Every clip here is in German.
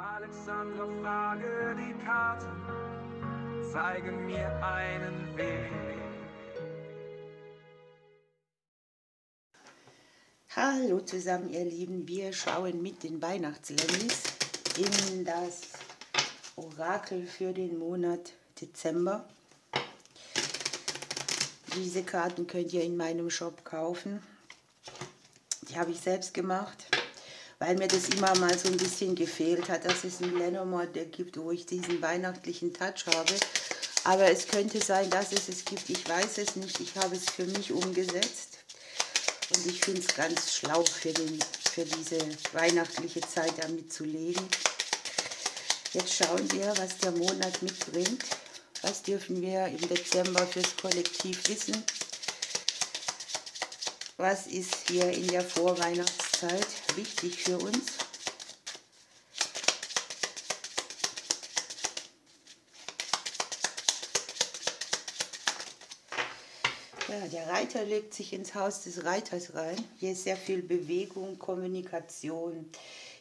Alexandra, frage die Karten, zeigen mir einen Weg. Hallo zusammen, ihr Lieben. Wir schauen mit den Weihnachtslemmis in das Orakel für den Monat Dezember. Diese Karten könnt ihr in meinem Shop kaufen. Die habe ich selbst gemacht, weil mir das immer mal so ein bisschen gefehlt hat, dass es einen Lenormand gibt, wo ich diesen weihnachtlichen Touch habe. Aber es könnte sein, dass es gibt. Ich weiß es nicht. Ich habe es für mich umgesetzt. Und ich finde es ganz schlau für diese weihnachtliche Zeit damit zu legen. Jetzt schauen wir, was der Monat mitbringt. Was dürfen wir im Dezember fürs Kollektiv wissen? Was ist hier in der Vorweihnachtszeit wichtig für uns? Ja, der Reiter legt sich ins Haus des Reiters rein. Hier ist sehr viel Bewegung, Kommunikation.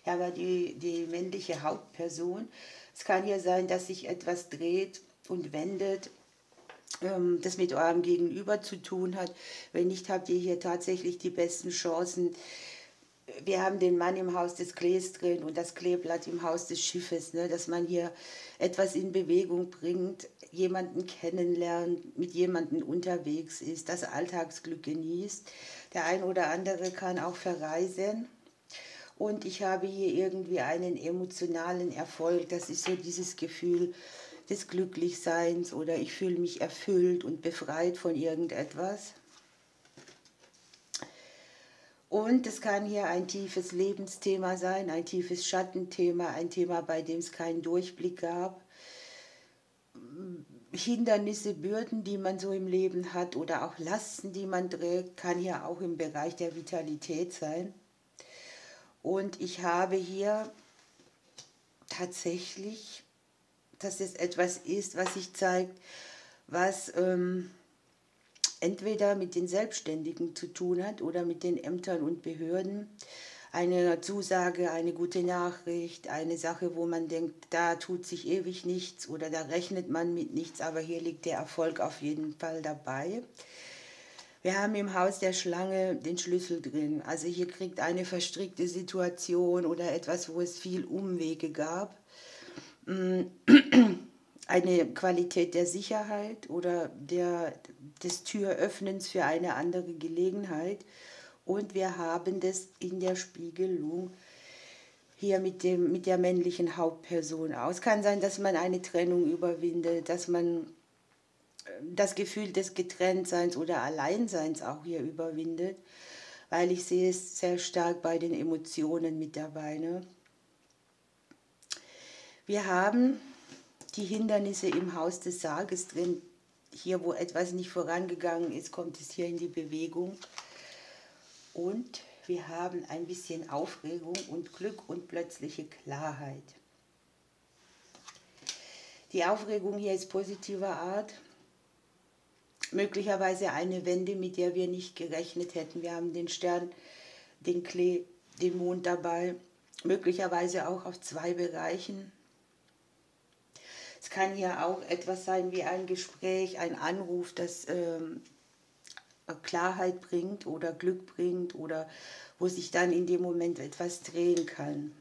Ja, aber die männliche Hauptperson. Es kann hier sein, dass sich etwas dreht und wendet, das mit eurem Gegenüber zu tun hat. Wenn nicht, habt ihr hier tatsächlich die besten Chancen. Wir haben den Mann im Haus des Klees drin und das Kleeblatt im Haus des Schiffes, ne? Dass man hier etwas in Bewegung bringt, jemanden kennenlernt, mit jemandem unterwegs ist, das Alltagsglück genießt. Der ein oder andere kann auch verreisen. Und ich habe hier irgendwie einen emotionalen Erfolg. Das ist so dieses Gefühl des Glücklichseins oder ich fühle mich erfüllt und befreit von irgendetwas. Und es kann hier ein tiefes Lebensthema sein, ein tiefes Schattenthema, ein Thema, bei dem es keinen Durchblick gab. Hindernisse, Bürden, die man so im Leben hat oder auch Lasten, die man trägt, kann hier auch im Bereich der Vitalität sein. Und ich habe hier tatsächlich, dass es etwas ist, was sich zeigt, was entweder mit den Selbstständigen zu tun hat oder mit den Ämtern und Behörden. Eine Zusage, eine gute Nachricht, eine Sache, wo man denkt, da tut sich ewig nichts oder da rechnet man mit nichts, aber hier liegt der Erfolg auf jeden Fall dabei. Wir haben im Haus der Schlange den Schlüssel drin. Also hier kriegt eine verstrickte Situation oder etwas, wo es viel Umwege gab, eine Qualität der Sicherheit oder des Türöffnens für eine andere Gelegenheit. Und wir haben das in der Spiegelung hier mit der männlichen Hauptperson aus. Kann sein, dass man eine Trennung überwindet, dass man das Gefühl des Getrenntseins oder Alleinseins auch hier überwindet, weil ich sehe es sehr stark bei den Emotionen mit dabei. Ne? Wir haben die Hindernisse im Haus des Sarges drin. Hier, wo etwas nicht vorangegangen ist, kommt es hier in die Bewegung. Und wir haben ein bisschen Aufregung und Glück und plötzliche Klarheit. Die Aufregung hier ist positiver Art. Möglicherweise eine Wende, mit der wir nicht gerechnet hätten. Wir haben den Stern, den Klee, den Mond dabei. Möglicherweise auch auf 2 Bereichen. Es kann hier auch etwas sein wie ein Gespräch, ein Anruf, das Klarheit bringt oder Glück bringt oder wo sich dann in dem Moment etwas drehen kann.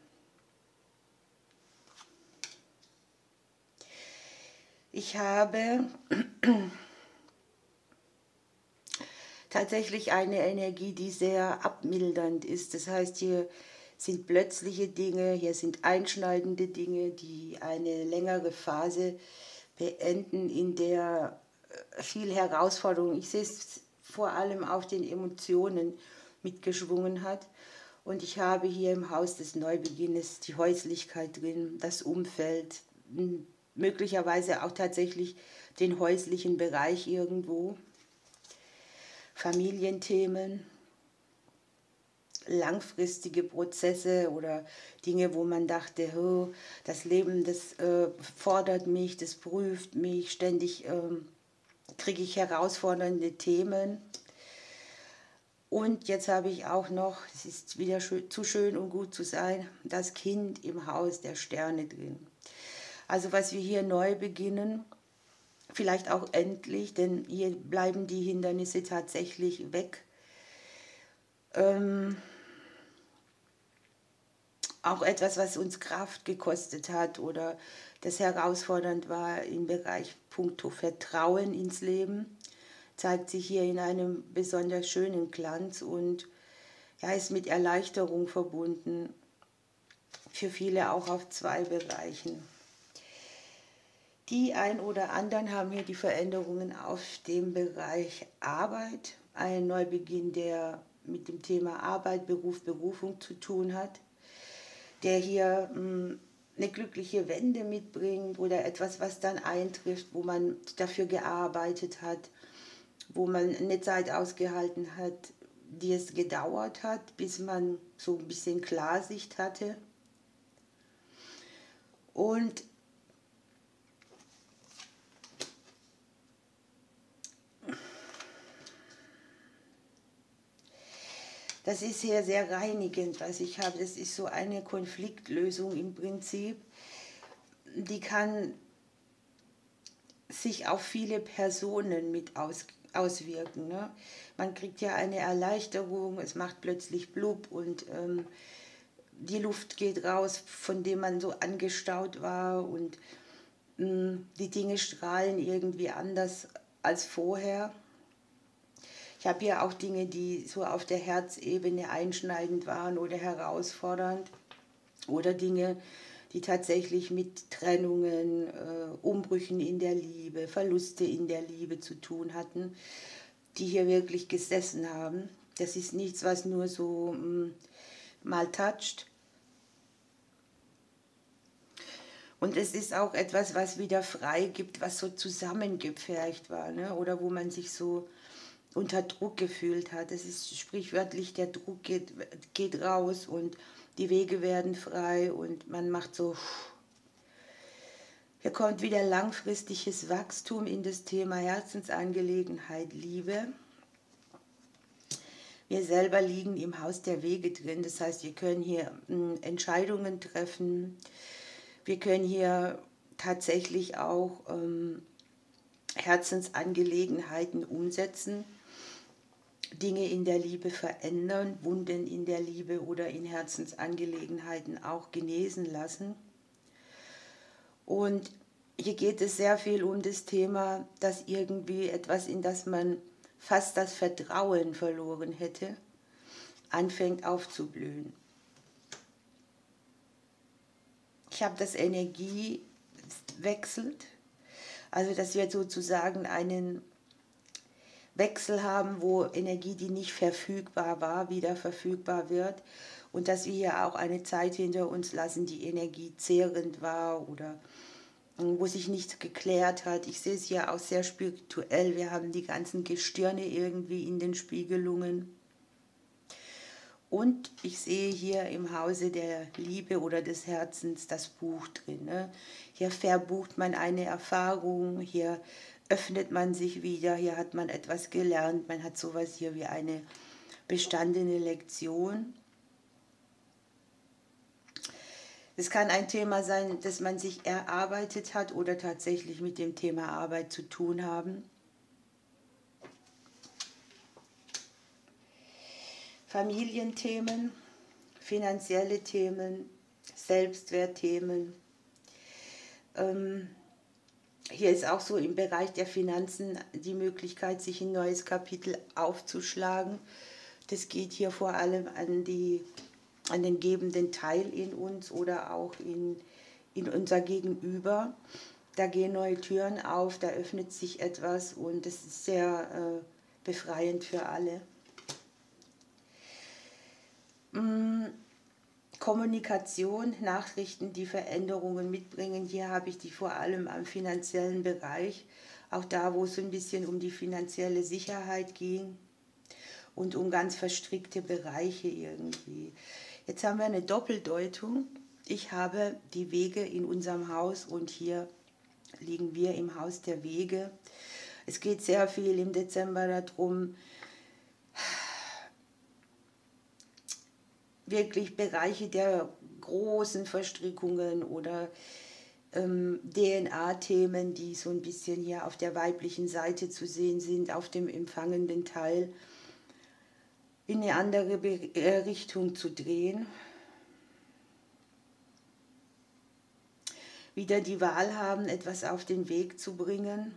Ich habe tatsächlich eine Energie, die sehr abmildernd ist. Das heißt, hier sind plötzliche Dinge, hier sind einschneidende Dinge, die eine längere Phase beenden, in der viel Herausforderung, ich sehe es vor allem auf den Emotionen mitgeschwungen hat. Und ich habe hier im Haus des Neubeginnes die Häuslichkeit drin, das Umfeld, möglicherweise auch tatsächlich den häuslichen Bereich irgendwo. Familienthemen, langfristige Prozesse oder Dinge, wo man dachte, oh, das Leben, das fordert mich, das prüft mich, ständig kriege ich herausfordernde Themen. Und jetzt habe ich auch noch, es ist wieder zu schön, um gut zu sein, das Kind im Haus der Sterne drin. Also was wir hier neu beginnen, vielleicht auch endlich, denn hier bleiben die Hindernisse tatsächlich weg. Auch etwas, was uns Kraft gekostet hat oder das herausfordernd war im Bereich puncto Vertrauen ins Leben, zeigt sich hier in einem besonders schönen Glanz und ja, ist mit Erleichterung verbunden, für viele auch auf 2 Bereichen. Die ein oder anderen haben hier die Veränderungen auf dem Bereich Arbeit, ein Neubeginn, der mit dem Thema Arbeit, Beruf, Berufung zu tun hat, der hier eine glückliche Wende mitbringt oder etwas, was dann eintrifft, wo man dafür gearbeitet hat, wo man eine Zeit ausgehalten hat, die es gedauert hat, bis man so ein bisschen Klarsicht hatte. Und das ist hier sehr reinigend, was ich habe. Das ist so eine Konfliktlösung im Prinzip. Die kann sich auf viele Personen mit auswirken. Ne? Man kriegt ja eine Erleichterung, es macht plötzlich blub und die Luft geht raus, von dem man so angestaut war und die Dinge strahlen irgendwie anders als vorher. Ich habe hier auch Dinge, die so auf der Herzebene einschneidend waren oder herausfordernd oder Dinge, die tatsächlich mit Trennungen, Umbrüchen in der Liebe, Verluste in der Liebe zu tun hatten, die hier wirklich gesessen haben. Das ist nichts, was nur so mal toucht. Und es ist auch etwas, was wieder frei gibt, was so zusammengepfercht war, ne? Oder wo man sich so unter Druck gefühlt hat. Es ist sprichwörtlich, der Druck geht raus und die Wege werden frei und man macht so, hier kommt wieder langfristiges Wachstum in das Thema Herzensangelegenheit, Liebe. Wir selber liegen im Haus der Wege drin, das heißt, wir können hier Entscheidungen treffen, wir können hier tatsächlich auch Herzensangelegenheiten umsetzen, Dinge in der Liebe verändern, Wunden in der Liebe oder in Herzensangelegenheiten auch genesen lassen. Und hier geht es sehr viel um das Thema, dass irgendwie etwas, in das man fast das Vertrauen verloren hätte, anfängt aufzublühen. Ich habe das Energie wechselt, also dass wir sozusagen einen Wechsel haben, wo Energie, die nicht verfügbar war, wieder verfügbar wird und dass wir hier auch eine Zeit hinter uns lassen, die energiezehrend war oder wo sich nichts geklärt hat. Ich sehe es hier auch sehr spirituell. Wir haben die ganzen Gestirne irgendwie in den Spiegelungen. Und ich sehe hier im Hause der Liebe oder des Herzens das Buch drin. Ne? Hier verbucht man eine Erfahrung, hier öffnet man sich wieder, hier hat man etwas gelernt, man hat sowas hier wie eine bestandene Lektion. Es kann ein Thema sein, das man sich erarbeitet hat oder tatsächlich mit dem Thema Arbeit zu tun haben. Familienthemen, finanzielle Themen, Selbstwertthemen. Hier ist auch so im Bereich der Finanzen die Möglichkeit, sich ein neues Kapitel aufzuschlagen. Das geht hier vor allem an den gebenden Teil in uns oder auch in unser Gegenüber. Da gehen neue Türen auf, da öffnet sich etwas und das ist sehr befreiend für alle. Kommunikation, Nachrichten, die Veränderungen mitbringen. Hier habe ich die vor allem am finanziellen Bereich, auch da, wo es so ein bisschen um die finanzielle Sicherheit ging und um ganz verstrickte Bereiche irgendwie. Jetzt haben wir eine Doppeldeutung. Ich habe die Wege in unserem Haus und hier liegen wir im Haus der Wege. Es geht sehr viel im Dezember darum, wirklich Bereiche der großen Verstrickungen oder DNA-Themen, die so ein bisschen hier auf der weiblichen Seite zu sehen sind, auf dem empfangenden Teil, in eine andere Richtung zu drehen. Wieder die Wahl haben, etwas auf den Weg zu bringen.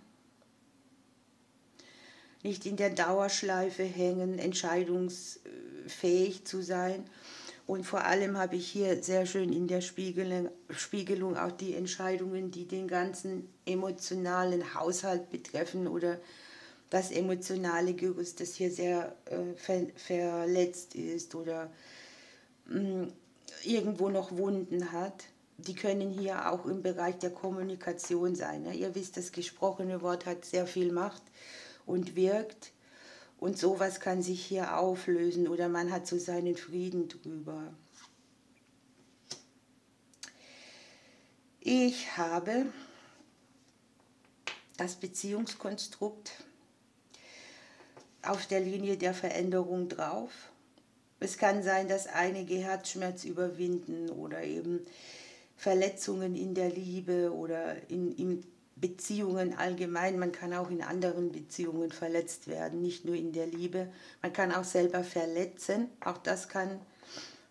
Nicht in der Dauerschleife hängen, entscheidungsfähig zu sein. Und vor allem habe ich hier sehr schön in der Spiegelung auch die Entscheidungen, die den ganzen emotionalen Haushalt betreffen oder das emotionale Gerüst, das hier sehr verletzt ist oder irgendwo noch Wunden hat. Die können hier auch im Bereich der Kommunikation sein. Ne? Ihr wisst, das gesprochene Wort hat sehr viel Macht und wirkt. Und sowas kann sich hier auflösen oder man hat so seinen Frieden drüber. Ich habe das Beziehungskonstrukt auf der Linie der Veränderung drauf. Es kann sein, dass einige Herzschmerz überwinden oder eben Verletzungen in der Liebe oder in Beziehungen allgemein. Man kann auch in anderen Beziehungen verletzt werden, nicht nur in der Liebe. Man kann auch selber verletzen. Auch das kann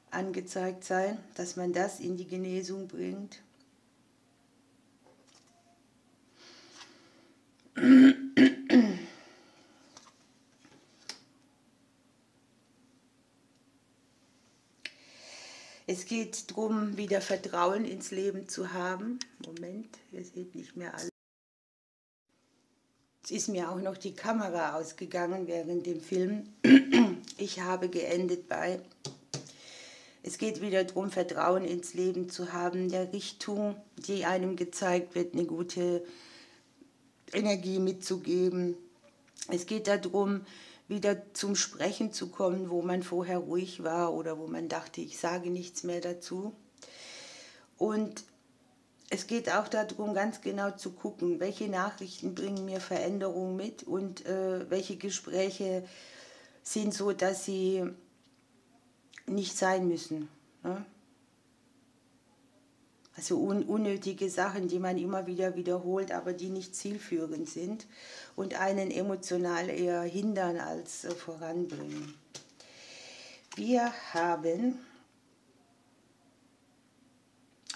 angezeigt sein, dass man das in die Genesung bringt. Es geht darum, wieder Vertrauen ins Leben zu haben. Moment, ihr seht nicht mehr alles. Es ist mir auch noch die Kamera ausgegangen während dem Film. Ich habe geendet bei, es geht wieder darum, Vertrauen ins Leben zu haben, der Richtung, die einem gezeigt wird, eine gute Energie mitzugeben. Es geht darum, wieder zum Sprechen zu kommen, wo man vorher ruhig war oder wo man dachte, ich sage nichts mehr dazu. Und es geht auch darum, ganz genau zu gucken, welche Nachrichten bringen mir Veränderung mit und welche Gespräche sind so, dass sie nicht sein müssen. Ne? Also unnötige Sachen, die man immer wieder wiederholt, aber die nicht zielführend sind und einen emotional eher hindern als voranbringen. Wir haben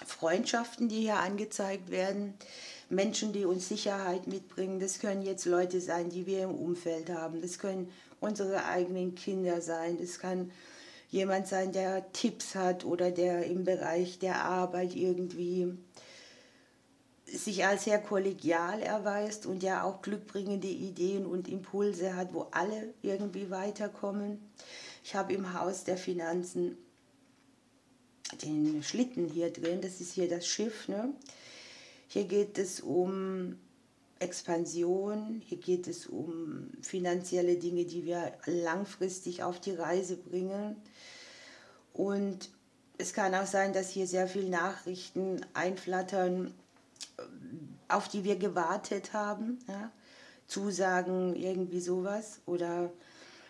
Freundschaften, die hier angezeigt werden, Menschen, die uns Sicherheit mitbringen. Das können jetzt Leute sein, die wir im Umfeld haben. Das können unsere eigenen Kinder sein. Das kann jemand sein, der Tipps hat oder der im Bereich der Arbeit irgendwie sich als sehr kollegial erweist und der auch glückbringende Ideen und Impulse hat, wo alle irgendwie weiterkommen. Ich habe im Haus der Finanzen den Schlitten hier drin, das ist hier das Schiff. Ne? Hier geht es um Expansion, hier geht es um finanzielle Dinge, die wir langfristig auf die Reise bringen. Und es kann auch sein, dass hier sehr viele Nachrichten einflattern, auf die wir gewartet haben. Ja? Zusagen, irgendwie sowas. Oder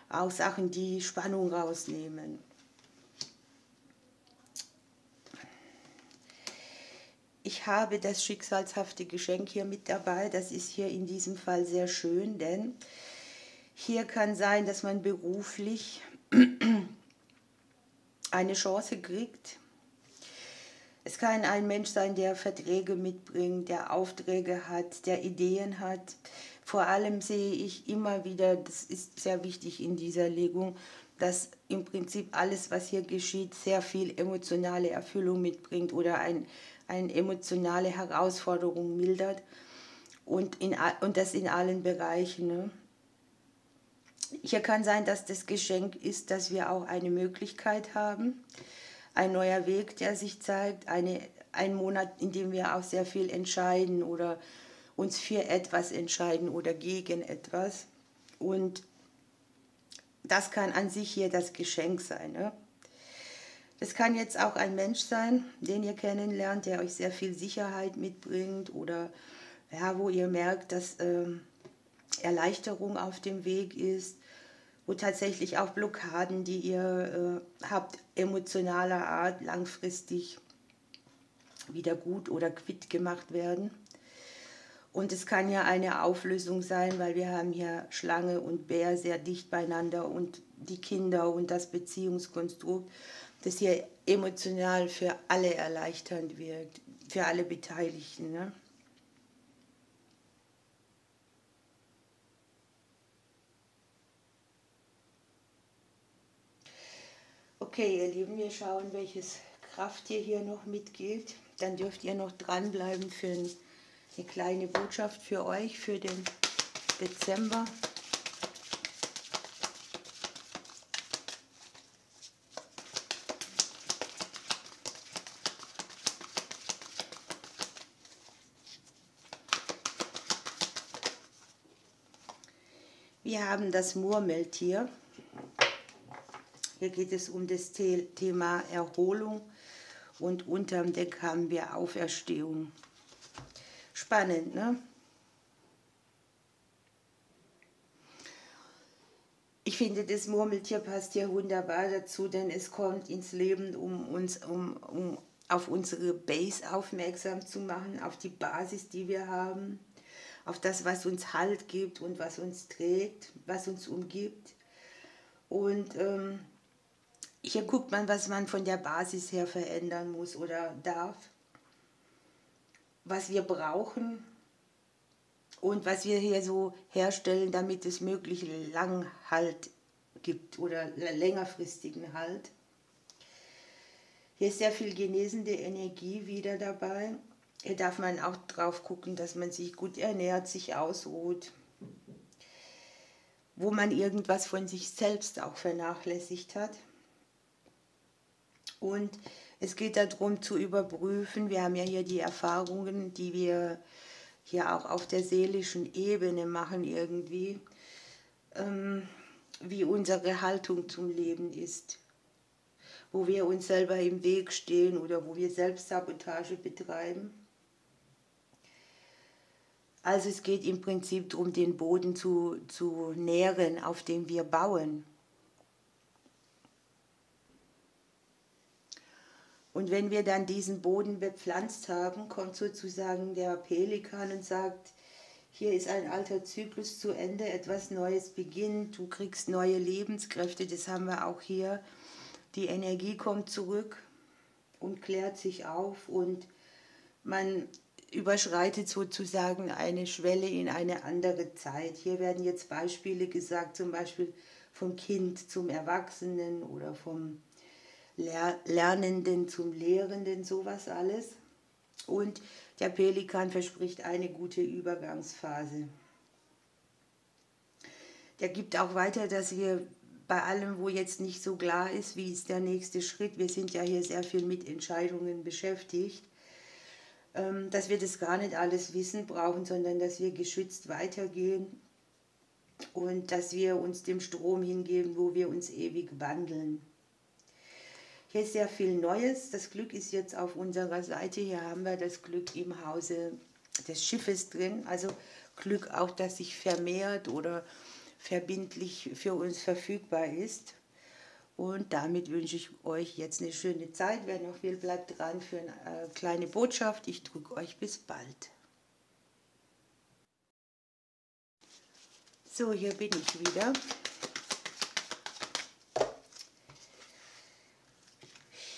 auch Sachen, die Spannung rausnehmen. Ich habe das schicksalshafte Geschenk hier mit dabei. Das ist hier in diesem Fall sehr schön, denn hier kann sein, dass man beruflich eine Chance kriegt. Es kann ein Mensch sein, der Verträge mitbringt, der Aufträge hat, der Ideen hat. Vor allem sehe ich immer wieder, das ist sehr wichtig in dieser Legung, dass im Prinzip alles, was hier geschieht, sehr viel emotionale Erfüllung mitbringt oder eine emotionale Herausforderung mildert und das in allen Bereichen. Ne? Hier kann sein, dass das Geschenk ist, dass wir auch eine Möglichkeit haben, ein neuer Weg, der sich zeigt, ein Monat, in dem wir auch sehr viel entscheiden oder uns für etwas entscheiden oder gegen etwas. Und das kann an sich hier das Geschenk sein. Ne? Das kann jetzt auch ein Mensch sein, den ihr kennenlernt, der euch sehr viel Sicherheit mitbringt oder ja, wo ihr merkt, dass Erleichterung auf dem Weg ist und tatsächlich auch Blockaden, die ihr habt, emotionaler Art, langfristig wieder gut oder quitt gemacht werden. Und es kann ja eine Auflösung sein, weil wir haben hier Schlange und Bär sehr dicht beieinander und die Kinder und das Beziehungskonstrukt, das hier emotional für alle erleichternd wirkt, für alle Beteiligten. Ne? Okay, ihr Lieben, wir schauen, welches Krafttier hier noch mitgeht. Dann dürft ihr noch dranbleiben für eine kleine Botschaft für euch, für den Dezember. Wir haben das Murmeltier. Hier geht es um das Thema Erholung und unterm Deck haben wir Auferstehung. Spannend, ne? Ich finde, das Murmeltier passt hier wunderbar dazu, denn es kommt ins Leben, um auf unsere Base aufmerksam zu machen, auf die Basis, die wir haben, auf das, was uns Halt gibt und was uns trägt, was uns umgibt. Und hier guckt man, was man von der Basis her verändern muss oder darf, was wir brauchen und was wir hier so herstellen, damit es möglichst lang Halt gibt oder längerfristigen Halt. Hier ist sehr viel genesende Energie wieder dabei. Hier darf man auch drauf gucken, dass man sich gut ernährt, sich ausruht, wo man irgendwas von sich selbst auch vernachlässigt hat. Und es geht darum zu überprüfen, wir haben ja hier die Erfahrungen, die wir hier auch auf der seelischen Ebene machen irgendwie, wie unsere Haltung zum Leben ist, wo wir uns selber im Weg stehen oder wo wir Selbstsabotage betreiben. Also es geht im Prinzip darum, den Boden zu nähren, auf dem wir bauen. Und wenn wir dann diesen Boden bepflanzt haben, kommt sozusagen der Pelikan und sagt, hier ist ein alter Zyklus zu Ende, etwas Neues beginnt, du kriegst neue Lebenskräfte, das haben wir auch hier. Die Energie kommt zurück und klärt sich auf und man überschreitet sozusagen eine Schwelle in eine andere Zeit. Hier werden jetzt Beispiele gesagt, zum Beispiel vom Kind zum Erwachsenen oder vom Lernenden zum Lehrenden, sowas alles. Und der Pelikan verspricht eine gute Übergangsphase. Der gibt auch weiter, dass wir bei allem, wo jetzt nicht so klar ist, wie ist der nächste Schritt, wir sind ja hier sehr viel mit Entscheidungen beschäftigt, dass wir das gar nicht alles wissen brauchen, sondern dass wir geschützt weitergehen und dass wir uns dem Strom hingeben, wo wir uns ewig wandeln. Hier ist sehr viel Neues. Das Glück ist jetzt auf unserer Seite. Hier haben wir das Glück im Hause des Schiffes drin. Also Glück auch, das sich vermehrt oder verbindlich für uns verfügbar ist. Und damit wünsche ich euch jetzt eine schöne Zeit. Wer noch will, bleibt dran für eine kleine Botschaft. Ich drücke euch bis bald. So, hier bin ich wieder.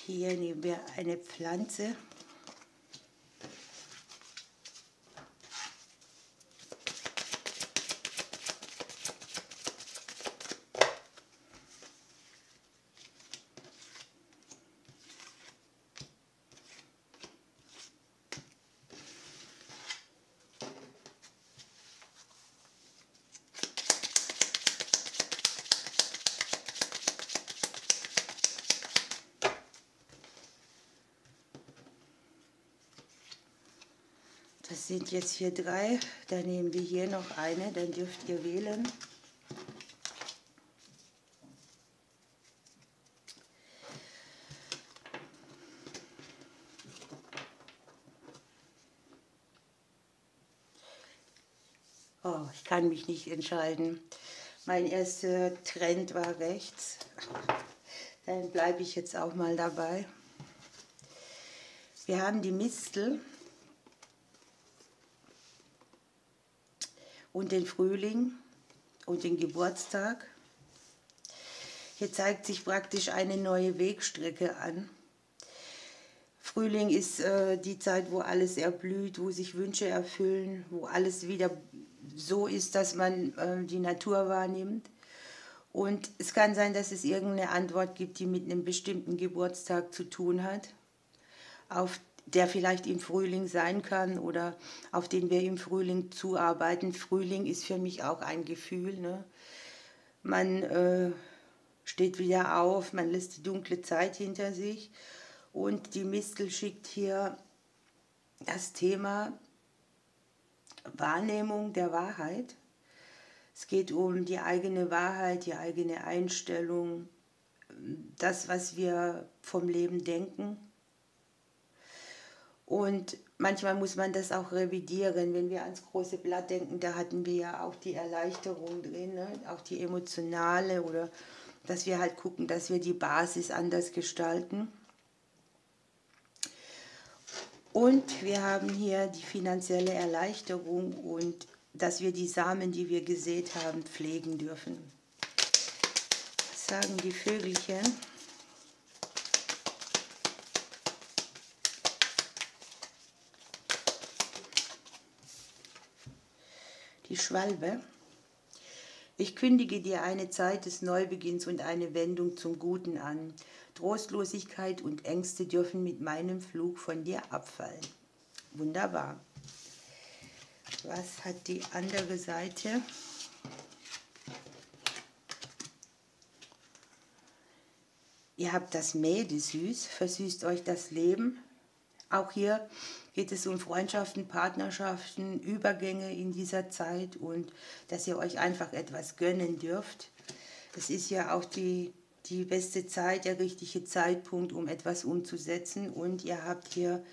Hier nehmen wir eine Pflanze. Das sind jetzt hier 3, dann nehmen wir hier noch eine, dann dürft ihr wählen. Oh, ich kann mich nicht entscheiden. Mein erster Trend war rechts. Dann bleibe ich jetzt auch mal dabei. Wir haben die Mistel und den Frühling und den Geburtstag. Hier zeigt sich praktisch eine neue Wegstrecke an. Frühling ist die Zeit, wo alles erblüht, wo sich Wünsche erfüllen, wo alles wieder so ist, dass man die Natur wahrnimmt. Und es kann sein, dass es irgendeine Antwort gibt, die mit einem bestimmten Geburtstag zu tun hat, auf der vielleicht im Frühling sein kann oder auf den wir im Frühling zuarbeiten. Frühling ist für mich auch ein Gefühl, ne? Man steht wieder auf, man lässt die dunkle Zeit hinter sich und die Mistel schickt hier das Thema Wahrnehmung der Wahrheit. Es geht um die eigene Wahrheit, die eigene Einstellung, das, was wir vom Leben denken. Und manchmal muss man das auch revidieren. Wenn wir ans große Blatt denken, da hatten wir ja auch die Erleichterung drin, ne? Auch die emotionale, oder dass wir halt gucken, dass wir die Basis anders gestalten. Und wir haben hier die finanzielle Erleichterung und dass wir die Samen, die wir gesät haben, pflegen dürfen. Was sagen die Vögelchen? Die Schwalbe. Ich kündige dir eine Zeit des Neubeginns und eine Wendung zum Guten an. Trostlosigkeit und Ängste dürfen mit meinem Flug von dir abfallen. Wunderbar. Was hat die andere Seite? Ihr habt das Mädesüß, versüßt euch das Leben. Auch hier geht es um Freundschaften, Partnerschaften, Übergänge in dieser Zeit und dass ihr euch einfach etwas gönnen dürft. Es ist ja auch die beste Zeit, der richtige Zeitpunkt, um etwas umzusetzen. Und ihr habt hier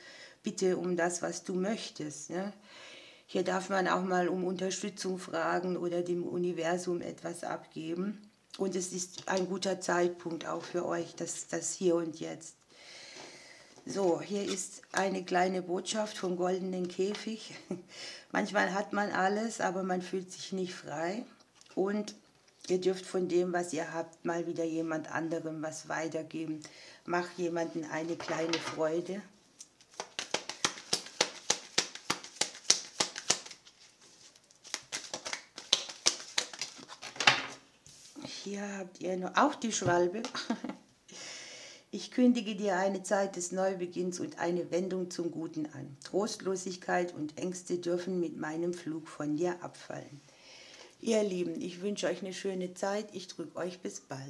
Bitte um das, was du möchtest, ne? Hier darf man auch mal um Unterstützung fragen oder dem Universum etwas abgeben. Und es ist ein guter Zeitpunkt auch für euch, das Hier und Jetzt. So, hier ist eine kleine Botschaft vom goldenen Käfig. Manchmal hat man alles, aber man fühlt sich nicht frei. Und ihr dürft von dem, was ihr habt, mal wieder jemand anderem was weitergeben. Mach jemandem eine kleine Freude. Hier habt ihr noch, auch die Schwalbe. Ich kündige dir eine Zeit des Neubeginns und eine Wendung zum Guten an. Trostlosigkeit und Ängste dürfen mit meinem Flug von dir abfallen. Ihr Lieben, ich wünsche euch eine schöne Zeit. Ich drücke euch bis bald.